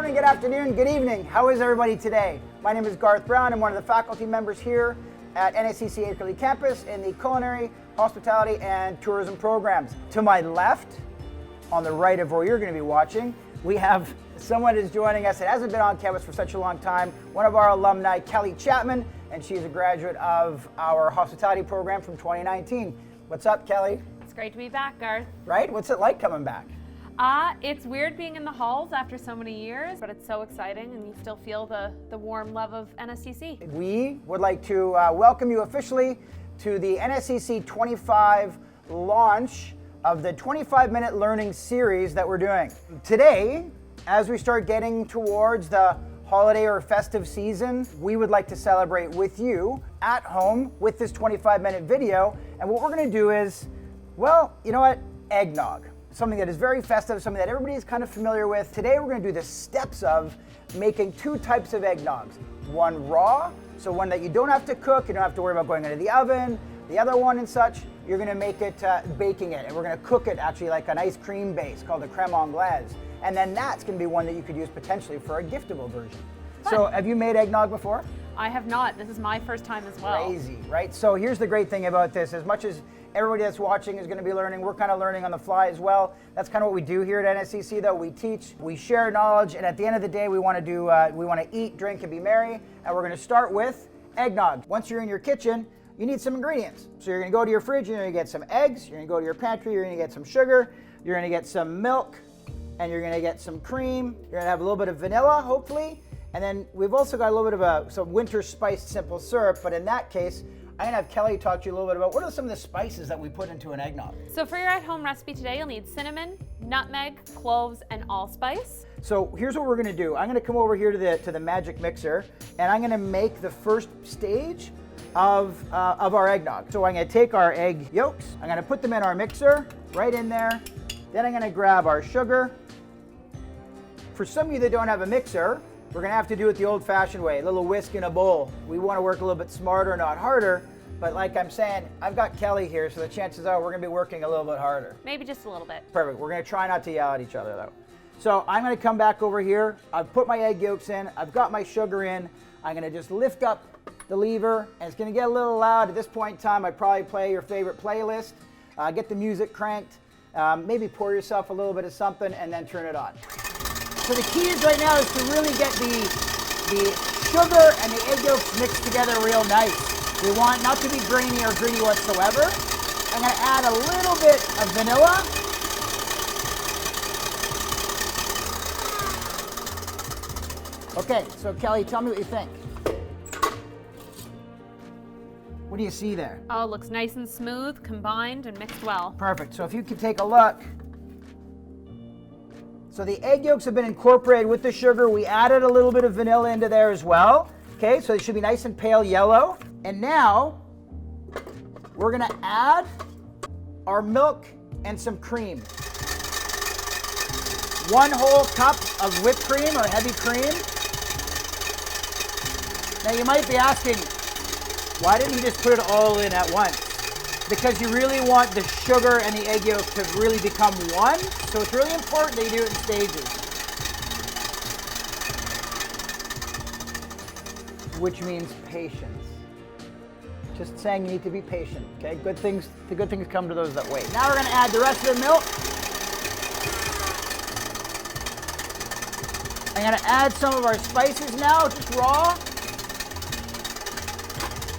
morning, good afternoon, good evening. How is everybody today? My name is Garth Brown. I'm one of the faculty members here at NSCC Akerley campus in the culinary, hospitality, and tourism programs. To my left, on the right of where you're going to be watching, we have someone who's joining us that hasn't been on campus for such a long time, one of our alumni, Kelly Chapman, and she's a graduate of our hospitality program from 2019. What's up, Kelly? It's great to be back, Garth. Right? What's it like coming back? It's weird being in the halls after so many years, but it's so exciting and you still feel the warm love of NSCC. We would like to welcome you officially to the NSCC 25 launch of the 25-minute learning series that we're doing. Today, as we start getting towards the holiday or festive season, we would like to celebrate with you at home with this 25-minute video. And what we're gonna do is, well, you know what? Eggnog. Something that is very festive, something that everybody is kind of familiar with. Today we're going to do the steps of making two types of eggnogs. One raw, so one that you don't have to cook, you don't have to worry about going into the oven. The other one and such, you're going to make it baking it, and we're going to cook it actually like an ice cream base called a creme anglaise. And then that's going to be one that you could use potentially for a giftable version. Fun. So have you made eggnog before? I have not. This is my first time as well. Crazy, right? So here's the great thing about this. As much as everybody that's watching is going to be learning, we're kind of learning on the fly as well. That's kind of what we do here at NSCC, though. We teach, we share knowledge, and at the end of the day, we want to eat, drink, and be merry. And we're going to start with eggnog. Once you're in your kitchen, you need some ingredients. So you're going to go to your fridge, you're going to get some eggs, you're going to go to your pantry, you're going to get some sugar, you're going to get some milk, and you're going to get some cream. You're going to have a little bit of vanilla, hopefully. And then we've also got a little bit of some winter spiced simple syrup, but in that case, I'm gonna have Kelly talk to you a little bit about what are some of the spices that we put into an eggnog. So for your at-home recipe today, you'll need cinnamon, nutmeg, cloves, and allspice. So here's what we're gonna do. I'm gonna come over here to the magic mixer, and I'm gonna make the first stage of our eggnog. So I'm gonna take our egg yolks, I'm gonna put them in our mixer, right in there. Then I'm gonna grab our sugar. For some of you that don't have a mixer, we're gonna have to do it the old-fashioned way, a little whisk in a bowl. We wanna work a little bit smarter, not harder, but like I'm saying, I've got Kelly here, so the chances are we're gonna be working a little bit harder. Maybe just a little bit. Perfect, we're gonna try not to yell at each other though. So I'm gonna come back over here, I've put my egg yolks in, I've got my sugar in, I'm gonna just lift up the lever, and it's gonna get a little loud. At this point in time, I'd probably play your favorite playlist, get the music cranked, maybe pour yourself a little bit of something, and then turn it on. So the key is right now is to really get the sugar and the egg yolks mixed together real nice. We want not to be grainy or gritty whatsoever. I'm gonna add a little bit of vanilla. Okay, so Kelly, tell me what you think. What do you see there? Oh, it looks nice and smooth, combined, and mixed well. Perfect, so if you could take a look. So the egg yolks have been incorporated with the sugar. We added a little bit of vanilla into there as well. Okay, so it should be nice and pale yellow. And now we're gonna add our milk and some cream. 1 whole cup of whipped cream or heavy cream. Now you might be asking, why didn't you just put it all in at once? Because you really want the sugar and the egg yolk to really become one. So it's really important that you do it in stages. Which means patience. Just saying you need to be patient, okay? The good things come to those that wait. Now we're gonna add the rest of the milk. I'm gonna add some of our spices now, just raw.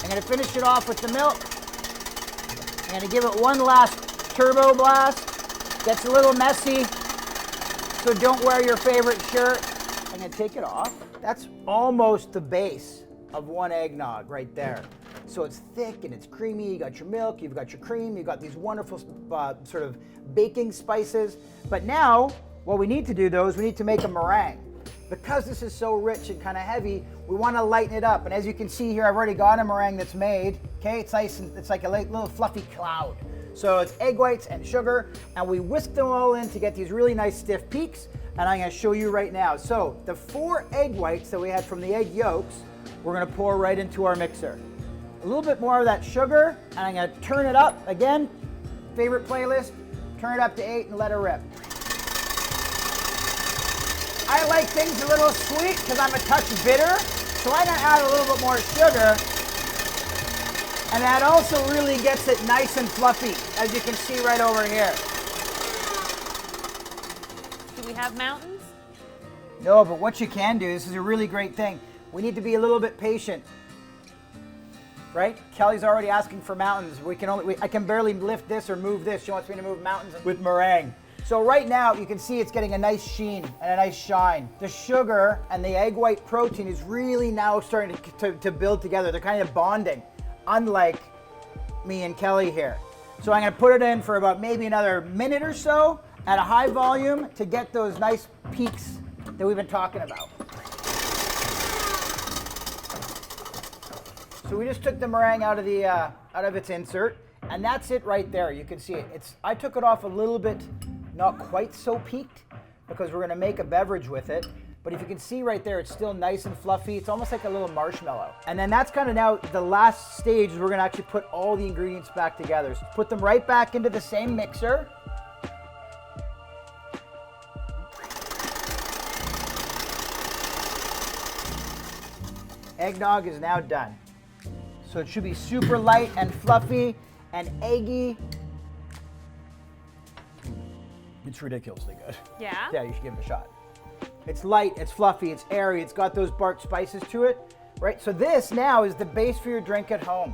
I'm gonna finish it off with the milk. I'm gonna give it one last turbo blast. Gets a little messy, so don't wear your favorite shirt. I'm gonna take it off. That's almost the base of one eggnog right there. So it's thick and it's creamy. You got your milk, you've got your cream, you've got these wonderful sort of baking spices. But now, what we need to do though is we need to make a meringue. Because this is so rich and kind of heavy, we want to lighten it up. And as you can see here, I've already got a meringue that's made. Okay, it's nice and it's like a little fluffy cloud. So it's egg whites and sugar, and we whisk them all in to get these really nice stiff peaks. And I'm going to show you right now. So the 4 egg whites that we had from the egg yolks, we're going to pour right into our mixer. A little bit more of that sugar, and I'm going to turn it up again. Favorite playlist, turn it up to 8 and let it rip. I like things a little sweet because I'm a touch bitter. So I'm gonna add a little bit more sugar. And that also really gets it nice and fluffy, as you can see right over here. Do we have mountains? No, but what you can do, this is a really great thing. We need to be a little bit patient, right? Kelly's already asking for mountains. I can barely lift this or move this. She wants me to move mountains with meringue. So right now, you can see it's getting a nice sheen and a nice shine. The sugar and the egg white protein is really now starting to build together. They're kind of bonding, unlike me and Kelly here. So I'm gonna put it in for about maybe another minute or so at a high volume to get those nice peaks that we've been talking about. So we just took the meringue out of its insert, and that's it right there. You can see it. I took it off a little bit, not quite so peaked, because we're gonna make a beverage with it. But if you can see right there, it's still nice and fluffy. It's almost like a little marshmallow. And then that's kind of now the last stage. We're gonna actually put all the ingredients back together. So put them right back into the same mixer. Eggnog is now done. So it should be super light and fluffy and eggy. It's ridiculously good. Yeah? Yeah, you should give it a shot. It's light, it's fluffy, it's airy, it's got those bark spices to it, right? So this now is the base for your drink at home.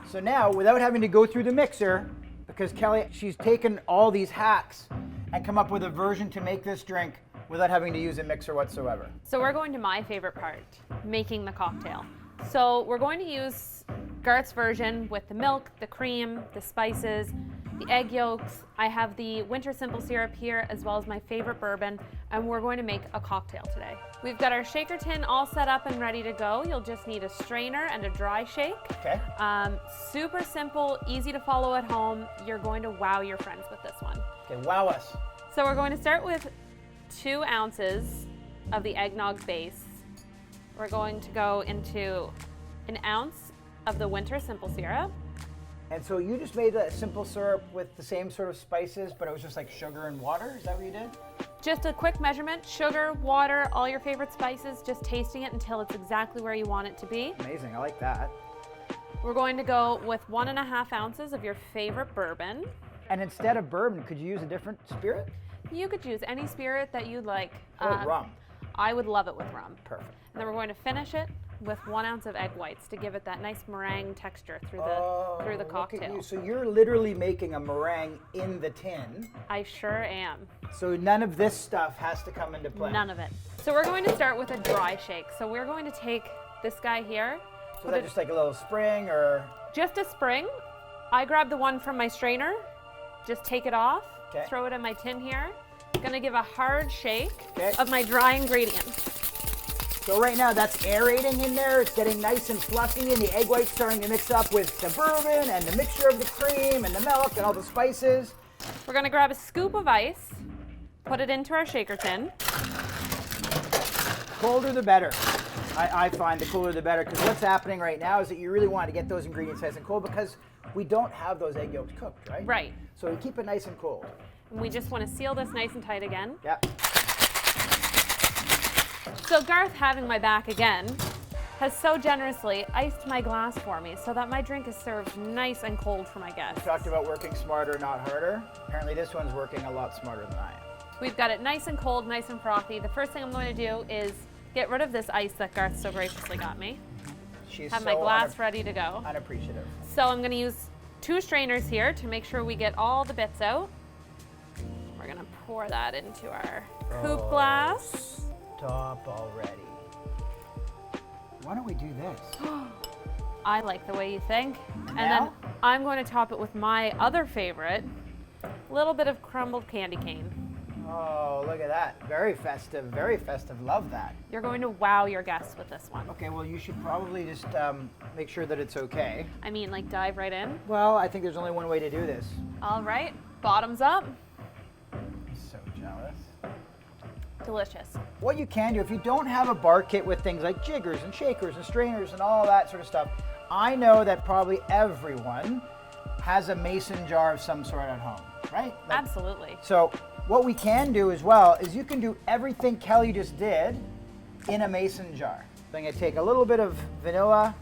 So now, without having to go through the mixer, because Kelly, she's taken all these hacks and come up with a version to make this drink without having to use a mixer whatsoever. So we're going to my favorite part, making the cocktail. So we're going to use Garth's version with the milk, the cream, the spices, the egg yolks. I have the winter simple syrup here, as well as my favorite bourbon, and we're going to make a cocktail today. We've got our shaker tin all set up and ready to go. You'll just need a strainer and a dry shake. Okay. Super simple, easy to follow at home. You're going to wow your friends with this one. Okay, wow us. So we're going to start with 2 ounces of the eggnog base. We're going to go into 1 ounce of the winter simple syrup. And so you just made a simple syrup with the same sort of spices, but it was just like sugar and water? Is that what you did? Just a quick measurement, sugar, water, all your favorite spices, just tasting it until it's exactly where you want it to be. Amazing, I like that. We're going to go with 1.5 ounces of your favorite bourbon. And instead of bourbon, could you use a different spirit? You could use any spirit that you'd like. Rum. I would love it with rum. Perfect. And then we're going to finish it with 1 ounce of egg whites to give it that nice meringue texture through the Look at cocktail. you. So you're literally making a meringue in the tin. I sure am. So none of this stuff has to come into play. None of it. So we're going to start with a dry shake. So we're going to take this guy here. So that's just like a little spring or? Just a spring. I grabbed the one from my strainer. Just take it off. Okay. Throw it in my tin here. Gonna give a hard shake Okay. of my dry ingredients. So right now that's aerating in there. It's getting nice and fluffy and the egg white's starting to mix up with the bourbon and the mixture of the cream and the milk and all the spices. We're gonna grab a scoop of ice, put it into our shaker tin. Colder the better. I find the cooler the better, because what's happening right now is that you really want to get those ingredients nice and cold because we don't have those egg yolks cooked, right? Right. So we keep it nice and cold. And we just wanna seal this nice and tight again. Yep. So Garth, having my back again, has so generously iced my glass for me so that my drink is served nice and cold for my guests. We talked about working smarter, not harder. Apparently this one's working a lot smarter than I am. We've got it nice and cold, nice and frothy. The first thing I'm going to do is get rid of this ice that Garth so graciously got me. She's Have so my glass ready to go. unappreciative. So I'm going to use 2 strainers here to make sure we get all the bits out. We're going to pour that into our coupe glass. Stop already. Why don't we do this? I like the way you think. And then now? I'm going to top it with my other favorite, a little bit of crumbled candy cane. Oh, look at that. Very festive, very festive. Love that. You're going to wow your guests with this one. Okay, well, you should probably just make sure that it's okay. I mean, like dive right in. Well, I think there's only one way to do this. All right, bottoms up. I'm so jealous. Delicious. What you can do, if you don't have a bar kit with things like jiggers and shakers and strainers and all that sort of stuff, I know that probably everyone has a mason jar of some sort at home, right? Absolutely. So what we can do as well is you can do everything Kelly just did in a mason jar. So I'm going to take a little bit of vanilla.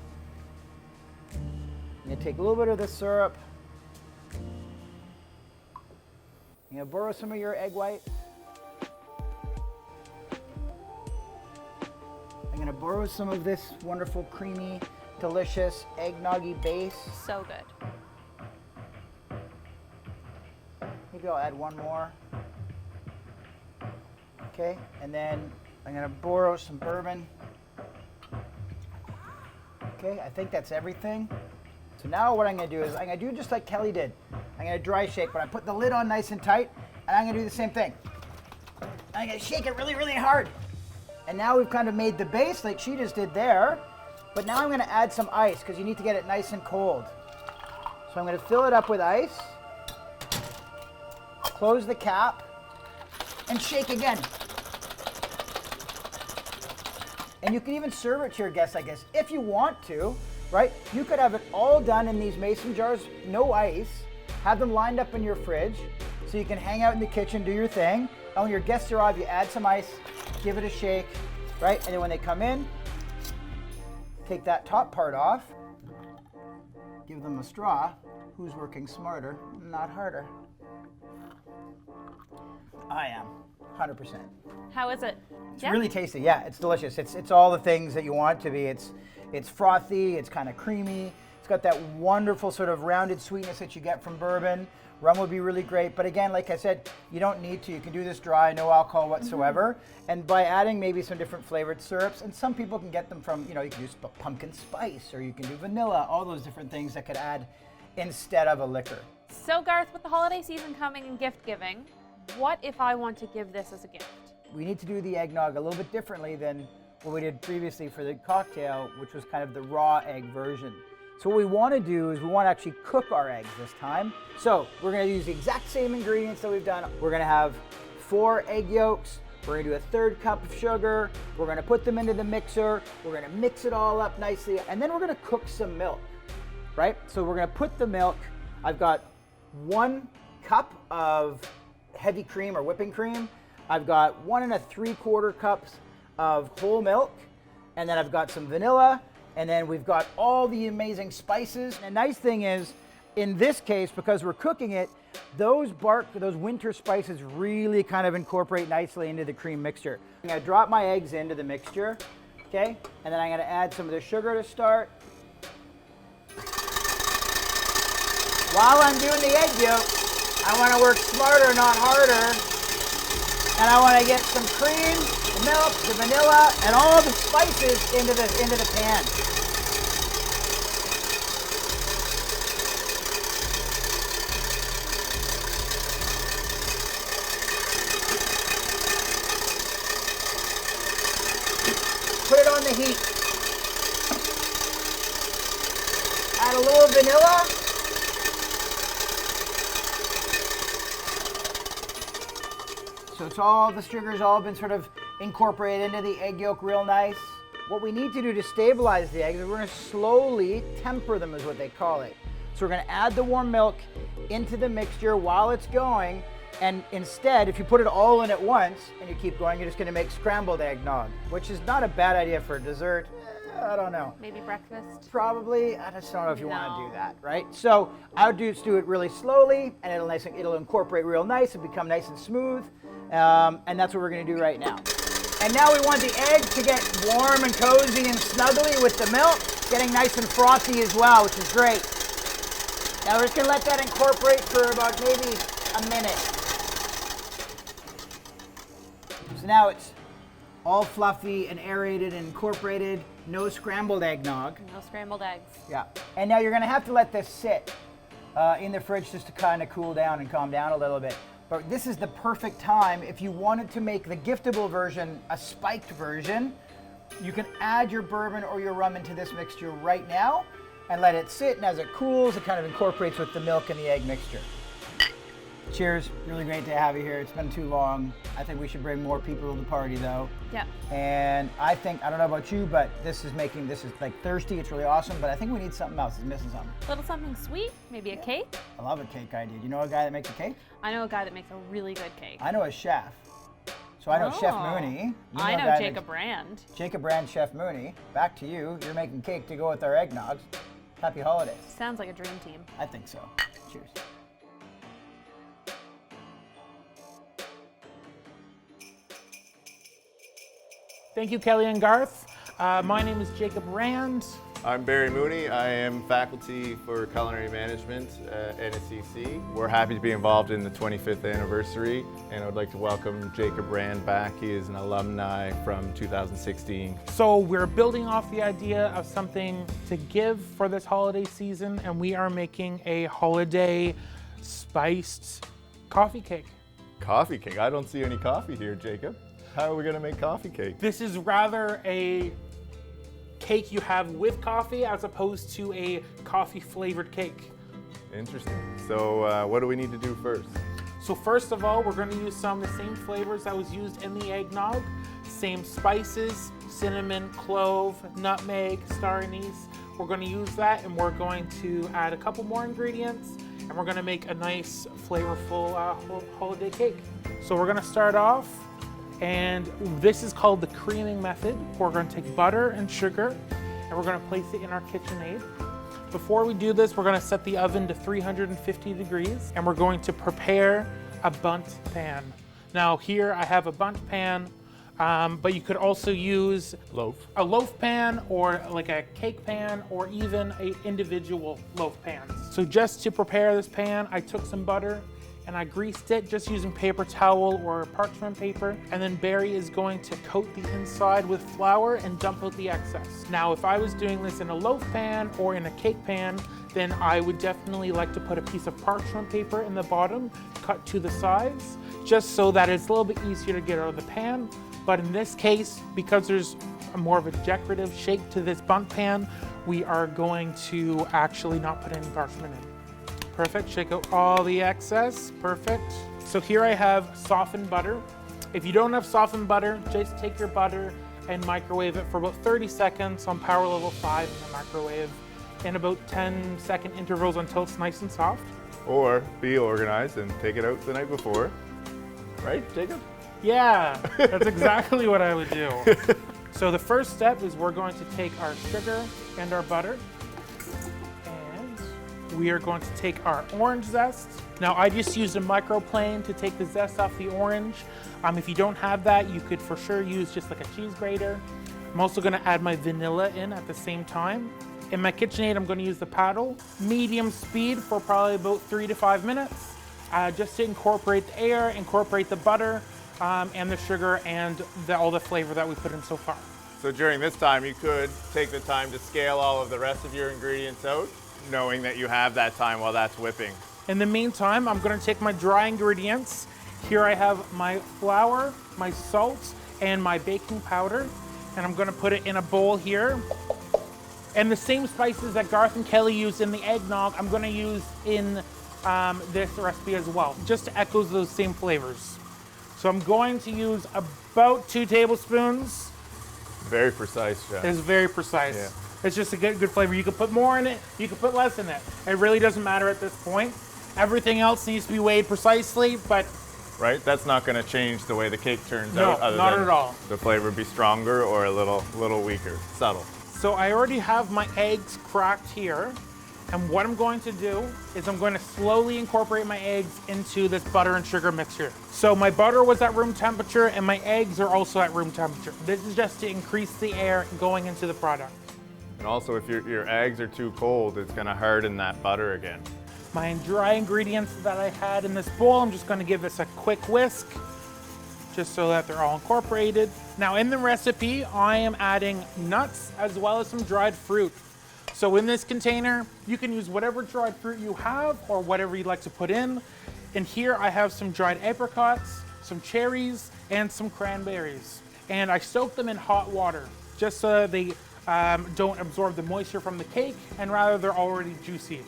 I'm going to take a little bit of the syrup. I'm going to borrow some of your egg whites. I'm going to borrow some of this wonderful, creamy, delicious eggnoggy base. So good. Maybe I'll add one more. Okay, and then I'm going to borrow some bourbon. Okay, I think that's everything. So now what I'm going to do is I'm going to do just like Kelly did. I'm going to dry shake, but I put the lid on nice and tight, and I'm going to do the same thing. I'm going to shake it really, really hard. And now we've kind of made the base like she just did there, but now I'm going to add some ice because you need to get it nice and cold. So I'm going to fill it up with ice, close the cap, and shake again. And you can even serve it to your guests, I guess, if you want to, right? You could have it all done in these mason jars, no ice, have them lined up in your fridge so you can hang out in the kitchen, do your thing. And when your guests arrive, you add some ice, give it a shake, right? And then when they come in, take that top part off, give them a straw. Who's working smarter, not harder? I am, 100%. How is it? It's really tasty. Yeah, it's delicious. It's all the things that you want it to be. It's frothy. It's kind of creamy. It's got that wonderful sort of rounded sweetness that you get from bourbon. Rum would be really great. But again, like I said, you don't need to. You can do this dry, no alcohol whatsoever. And by adding maybe some different flavored syrups, and some people can get them from, you know, you can use pumpkin spice or you can do vanilla, all those different things that could add instead of a liquor. So Garth, with the holiday season coming and gift giving, what if I want to give this as a gift? We need to do the eggnog a little bit differently than what we did previously for the cocktail, which was kind of the raw egg version. So what we want to do is we want to actually cook our eggs this time. So we're going to use the exact same ingredients that we've done. We're going to have 4 egg yolks. We're going to do a 1/3 cup of sugar. We're going to put them into the mixer. We're going to mix it all up nicely. And then we're going to cook some milk, right? So we're going to put the milk. I've got 1 cup of heavy cream or whipping cream. I've got 1 3/4 cups of whole milk. And then I've got some vanilla. And then we've got all the amazing spices. And the nice thing is, in this case, because we're cooking it, those winter spices really kind of incorporate nicely into the cream mixture. I'm gonna drop my eggs into the mixture, okay? And then I'm gonna add some of the sugar to start. While I'm doing the egg yolk, I wanna work smarter, not harder. And I wanna get some cream, the milk, the vanilla, and all the spices into the pan. Put it on the heat. Add a little vanilla. So it's all, the sugar's all been sort of incorporated into the egg yolk real nice. What we need to do to stabilize the eggs is we're going to slowly temper them, is what they call it. So we're going to add the warm milk into the mixture while it's going. And instead, if you put it all in at once and you keep going, you're just going to make scrambled eggnog, which is not a bad idea for dessert. I don't know. Maybe breakfast? Probably. I just don't know if you want to do that, right? So I would just do it really slowly, and it'll incorporate real nice and become nice and smooth. And that's what we're going to do right now. And now we want the egg to get warm and cozy and snuggly with the milk, getting nice and frothy as well, which is great. Now we're just going to let that incorporate for about maybe a minute. So now it's all fluffy and aerated and incorporated. No scrambled eggnog. No scrambled eggs. Yeah. And now you're going to have to let this sit in the fridge just to kind of cool down and calm down a little bit. But this is the perfect time if you wanted to make the giftable version a spiked version. You can add your bourbon or your rum into this mixture right now and let it sit, and as it cools, it kind of incorporates with the milk and the egg mixture. Cheers. Really great to have you here. It's been too long. I think we should bring more people to the party though. Yeah. And I don't know about you, but this is like thirsty. It's really awesome, but I think we need something else. It's missing something. A little something sweet, maybe a cake. I love a cake idea. Do you know a guy that makes a cake? I know a guy that makes a really good cake. I know a chef. So I know Chef Oh. Mooney. You I a know guy Jacob Brand. Jacob Brand, Chef Mooney. Back to you. You're making cake to go with our eggnogs. Happy holidays. Sounds like a dream team. I think so. Cheers. Thank you, Kelly and Garth. My name is Jacob Rand. I'm Barry Mooney. I am faculty for culinary management at NSCC. We're happy to be involved in the 25th anniversary, and I would like to welcome Jacob Rand back. He is an alumni from 2016. So we're building off the idea of something to give for this holiday season, and we are making a holiday spiced coffee cake. Coffee cake? I don't see any coffee here, Jacob. How are we going to make coffee cake? This is rather a cake you have with coffee as opposed to a coffee flavored cake. Interesting. So what do we need to do first? So first of all, we're going to use some of the same flavors that was used in the eggnog. Same spices, cinnamon, clove, nutmeg, star anise. We're going to use that, and we're going to add a couple more ingredients, and we're going to make a nice flavorful holiday cake. So we're going to start off, and this is called the creaming method. We're going to take butter and sugar, and we're going to place it in our KitchenAid. Before we do this, we're going to set the oven to 350 degrees, and we're going to prepare a bundt pan. Now here I have a bundt pan, but you could also use a loaf pan, or like a cake pan, or even an individual loaf pan. So just to prepare this pan, I took some butter and I greased it just using paper towel or parchment paper. And then Barry is going to coat the inside with flour and dump out the excess. Now, if I was doing this in a loaf pan or in a cake pan, then I would definitely like to put a piece of parchment paper in the bottom, cut to the sides, just so that it's a little bit easier to get out of the pan. But in this case, because there's more of a decorative shape to this bundt pan, we are going to actually not put any parchment in. Perfect, shake out all the excess, perfect. So here I have softened butter. If you don't have softened butter, just take your butter and microwave it for about 30 seconds on power level 5 in the microwave, in about 10-second intervals until it's nice and soft. Or be organized and take it out the night before. Right, Jacob? Yeah, that's exactly what I would do. So the first step is we're going to take our sugar and our butter, and we are going to take our orange zest. Now I just used a microplane to take the zest off the orange. If you don't have that, you could for sure use just like a cheese grater. I'm also going to add my vanilla in at the same time. In my KitchenAid, I'm going to use the paddle, medium speed for probably about 3 to 5 minutes, just to incorporate the air, incorporate the butter, and the sugar, and all the flavor that we put in so far. So during this time, you could take the time to scale all of the rest of your ingredients out, knowing that you have that time while that's whipping. In the meantime, I'm going to take my dry ingredients. Here I have my flour, my salt, and my baking powder, and I'm going to put it in a bowl here. And the same spices that Garth and Kelly used in the eggnog, I'm going to use in this recipe as well, just to echo those same flavors. So I'm going to use about 2 tablespoons. Very precise, Chef. It's very precise. Yeah. It's just a good flavor. You can put more in it, you can put less in it. It really doesn't matter at this point. Everything else needs to be weighed precisely, but Right? That's not going to change the way the cake turns No, out. Other not than at all. The flavor be stronger or a little weaker, subtle. so I already have my eggs cracked here. And what I'm going to do is I'm going to slowly incorporate my eggs into this butter and sugar mixture. So my butter was at room temperature and my eggs are also at room temperature. This is just to increase the air going into the product. And also, if your eggs are too cold, it's going to harden that butter again. My dry ingredients that I had in this bowl, I'm just going to give this a quick whisk, just so that they're all incorporated. Now in the recipe, I am adding nuts as well as some dried fruit. So in this container, you can use whatever dried fruit you have or whatever you'd like to put in. And here I have some dried apricots, some cherries, and some cranberries. And I soak them in hot water, just so they don't absorb the moisture from the cake, and rather they're already juicy.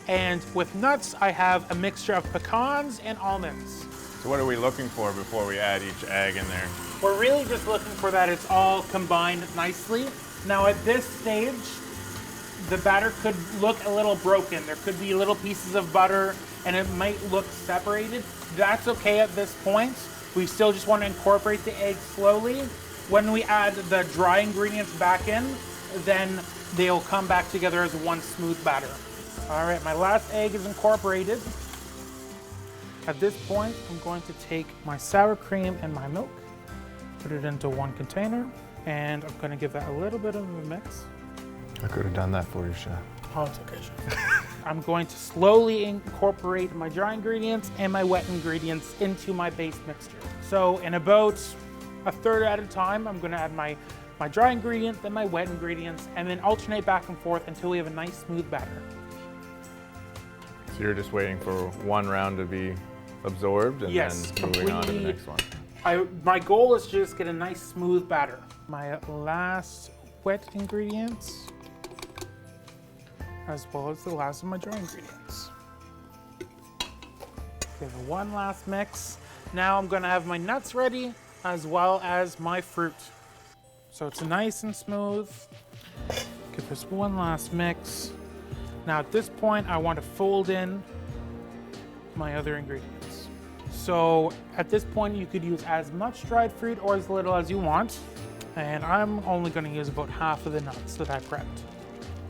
And with nuts, I have a mixture of pecans and almonds. So what are we looking for before we add each egg in there? We're really just looking for that it's all combined nicely. Now at this stage, the batter could look a little broken. There could be little pieces of butter and it might look separated. That's okay at this point. We still just want to incorporate the egg slowly. When we add the dry ingredients back in, then they'll come back together as one smooth batter. All right, my last egg is incorporated. At this point, I'm going to take my sour cream and my milk, put it into one container, and I'm going to give that a little bit of a mix. I could have done that for you, Chef. Oh, it's okay, Chef. I'm going to slowly incorporate my dry ingredients and my wet ingredients into my base mixture. So in about a third at a time, I'm going to add my dry ingredients, then my wet ingredients, and then alternate back and forth until we have a nice smooth batter. So you're just waiting for one round to be absorbed and Yes, then moving on to the next one. My goal is to just get a nice smooth batter. My last wet ingredients, as well as the last of my dry ingredients. Give it one last mix. Now I'm gonna have my nuts ready, as well as my fruit. So it's nice and smooth. Give this one last mix. Now at this point, I want to fold in my other ingredients. So at this point, you could use as much dried fruit or as little as you want. And I'm only going to use about half of the nuts that I prepped.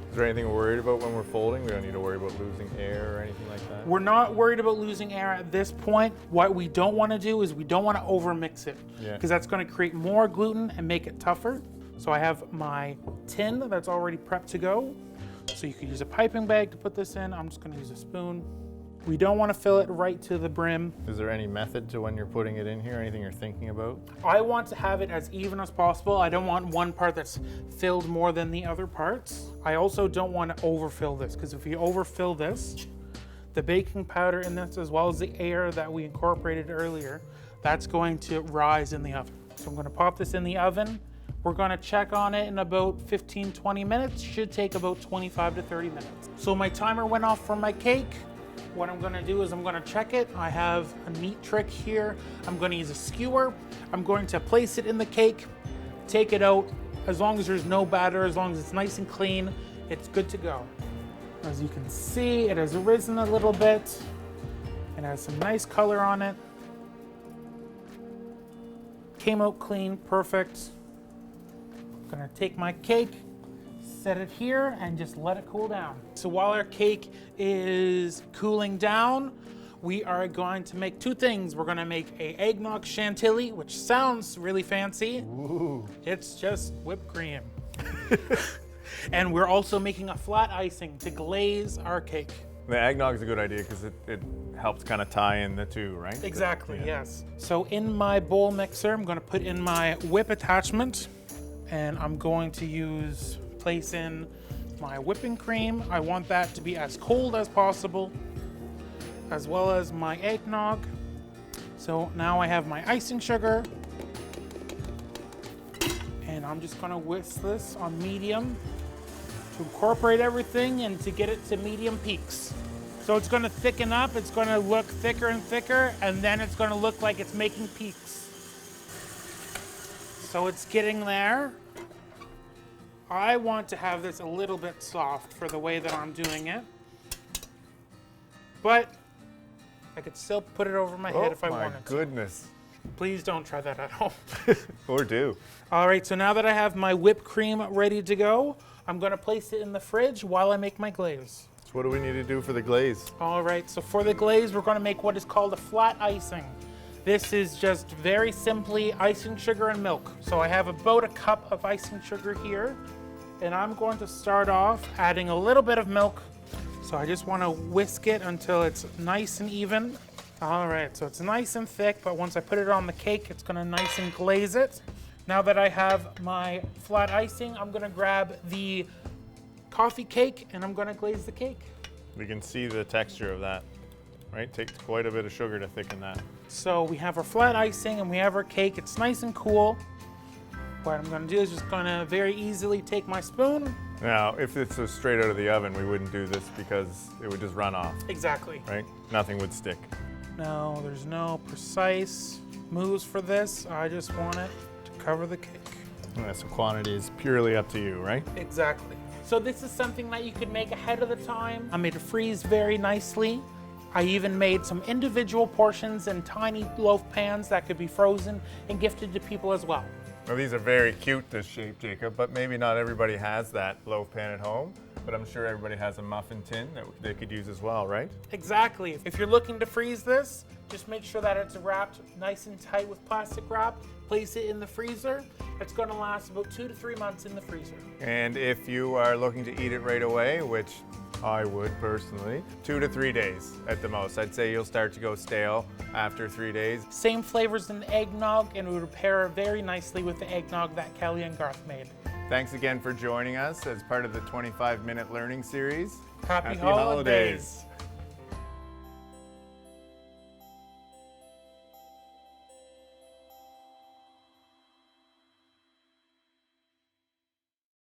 Is there anything we're worried about when we're folding? We don't need to worry about losing air or anything like that? We're not worried about losing air at this point. What we don't want to do is we don't want to overmix it, because that's going to create more gluten and make it tougher. So I have my tin that's already prepped to go. So you could use a piping bag to put this in. I'm just going to use a spoon. We don't want to fill it right to the brim. Is there any method to when you're putting it in here? Anything you're thinking about? I want to have it as even as possible. I don't want one part that's filled more than the other parts. I also don't want to overfill this, because if you overfill this, the baking powder in this, as well as the air that we incorporated earlier, that's going to rise in the oven. So I'm going to pop this in the oven. We're going to check on it in about 15-20 minutes. Should take about 25 to 30 minutes. So my timer went off for my cake. What I'm going to do is I'm going to check it. I have a neat trick here. I'm going to use a skewer. I'm going to place it in the cake, take it out. As long as there's no batter, as long as it's nice and clean, it's good to go. As you can see, it has risen a little bit. It has some nice color on it. Came out clean, perfect. I'm gonna take my cake, set it here, and just let it cool down. So while our cake is cooling down, we are going to make two things. We're gonna make a eggnog chantilly, which sounds really fancy. Ooh. It's just whipped cream. And we're also making a flat icing to glaze our cake. The eggnog is a good idea because it helps kind of tie in the two, right? Exactly, Yeah. yes. So in my bowl mixer, I'm gonna put in my whip attachment, and I'm going to place in my whipping cream. I want that to be as cold as possible, as well as my eggnog. So now I have my icing sugar, and I'm just gonna whisk this on medium to incorporate everything and to get it to medium peaks. So it's gonna thicken up, it's gonna look thicker and thicker, and then it's gonna look like it's making peaks. So it's getting there. I want to have this a little bit soft for the way that I'm doing it. But I could still put it over my head if I wanted to. Oh my goodness. Please don't try that at home. Or do. All right, so now that I have my whipped cream ready to go, I'm gonna place it in the fridge while I make my glaze. So what do we need to do for the glaze? All right, so for the glaze, we're gonna make what is called a flat icing. This is just very simply icing sugar and milk. So I have about a cup of icing sugar here, and I'm going to start off adding a little bit of milk. So I just wanna whisk it until it's nice and even. All right, so it's nice and thick, but once I put it on the cake, it's gonna nice and glaze it. Now that I have my flat icing, I'm gonna grab the coffee cake and I'm gonna glaze the cake. We can see the texture of that, right? Takes quite a bit of sugar to thicken that. So we have our flat icing and we have our cake. It's nice and cool. What I'm gonna do is just gonna very easily take my spoon Now, if this was straight out of the oven, we wouldn't do this because it would just run off, Exactly. right? Nothing would stick. No, there's no precise moves for this. I just want it to cover the cake. So quantity is purely up to you, right? Exactly. So this is something that you could make ahead of the time. I made it freeze very nicely. I even made some individual portions in tiny loaf pans that could be frozen and gifted to people as well. Well, these are very cute, this shape, Jacob, but maybe not everybody has that loaf pan at home. But I'm sure everybody has a muffin tin that they could use as well, right? Exactly. If you're looking to freeze this, just make sure that it's wrapped nice and tight with plastic wrap. Place it in the freezer. It's going to last about 2 to 3 months in the freezer. And if you are looking to eat it right away, which I would personally, 2 to 3 days at the most. I'd say you'll start to go stale after 3 days. Same flavors in the eggnog, and it would pair very nicely with the eggnog that Kelly and Garth made. Thanks again for joining us as part of the 25-minute learning series. Happy holidays.